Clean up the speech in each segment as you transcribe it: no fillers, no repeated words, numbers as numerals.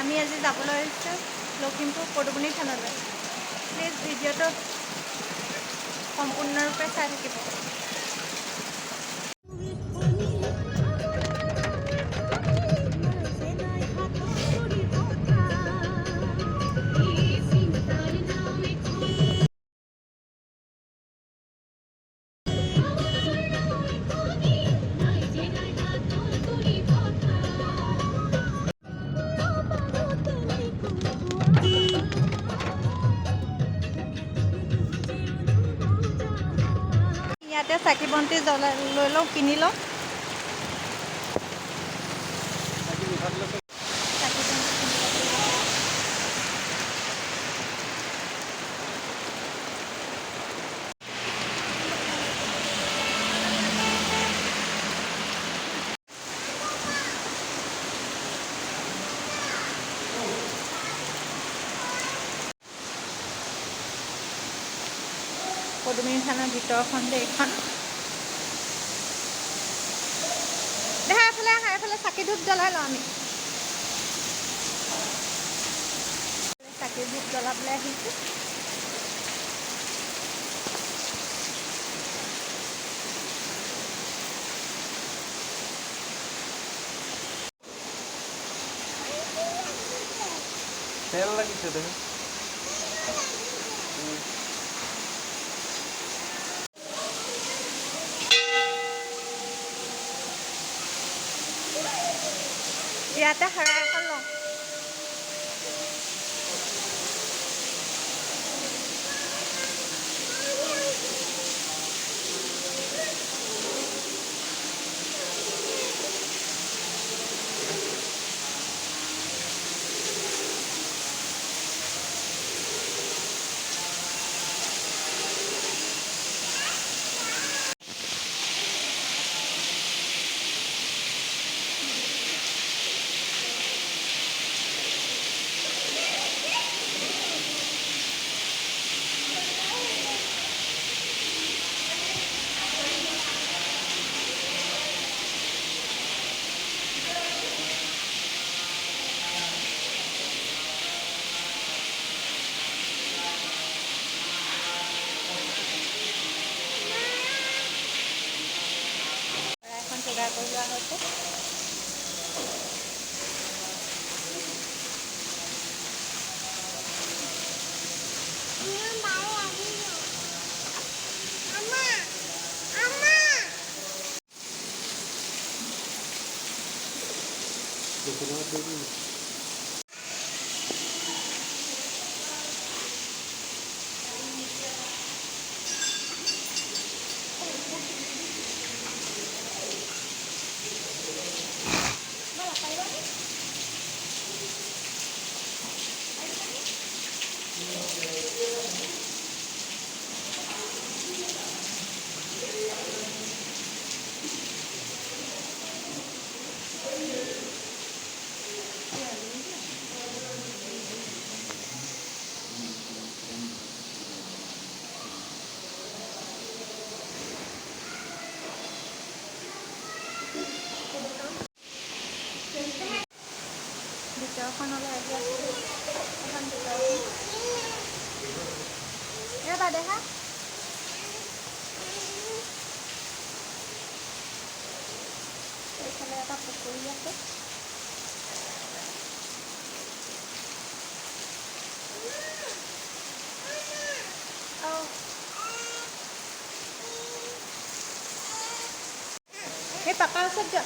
আমি আজি যাবলৈ আহিছোঁ লখিমপুৰ পদুমণি থানলৈ। প্লিজ ভিডিঅ'টো সম্পূৰ্ণৰূপে চাই থাকিব। ইয়াতে চাকি বন্তি জ্বলাই লৈ লওঁ, কিনি লওঁ। পদুমণি থানৰ ভিতৰখন যে এইখন দেখা, এফালে আহা, এফালে চাকি ধূপ জ্বলাই লওঁ। আমি চাকি ধূপ জ্বলাবলৈ আহিছোঁ। তেল লাগিছে দেখোন। ইয়াতে শৰাই এখন লওঁ। যোগাৰ কৰি লোৱা হৈছে। ভিতৰখনলৈ আহি আছোঁ। এখন ভিতৰখন এবা দেখা। এইফালে এটা পুখুৰী আছে। এই পাকাৰ ওচৰত যা।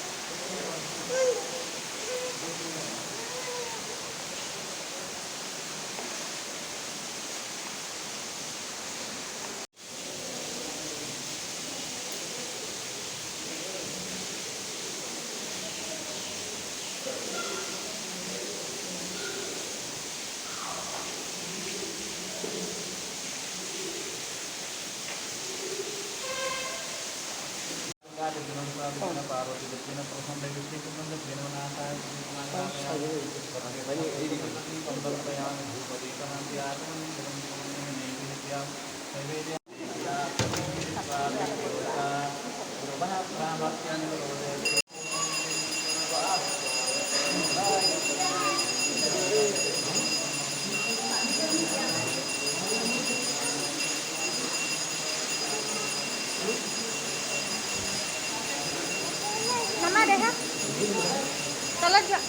তলত যোৱা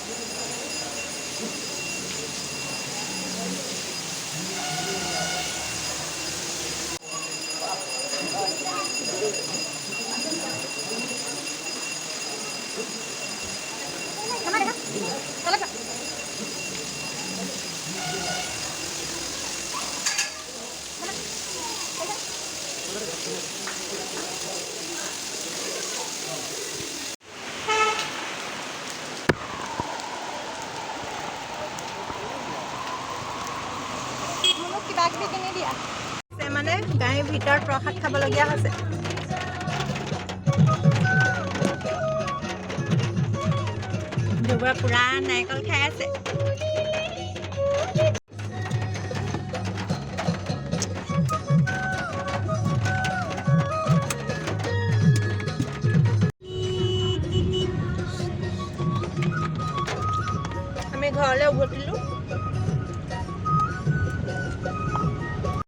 তলত যোৱা কিবা কিবি কিনি দিয়া মানে গাড়ীৰ ভিতৰত প্ৰসাদ খাবলগীয়া হৈছে দুবৰা পুৰা নাৰিকল খাই আছে আমি ঘৰলৈ উভতিলোঁ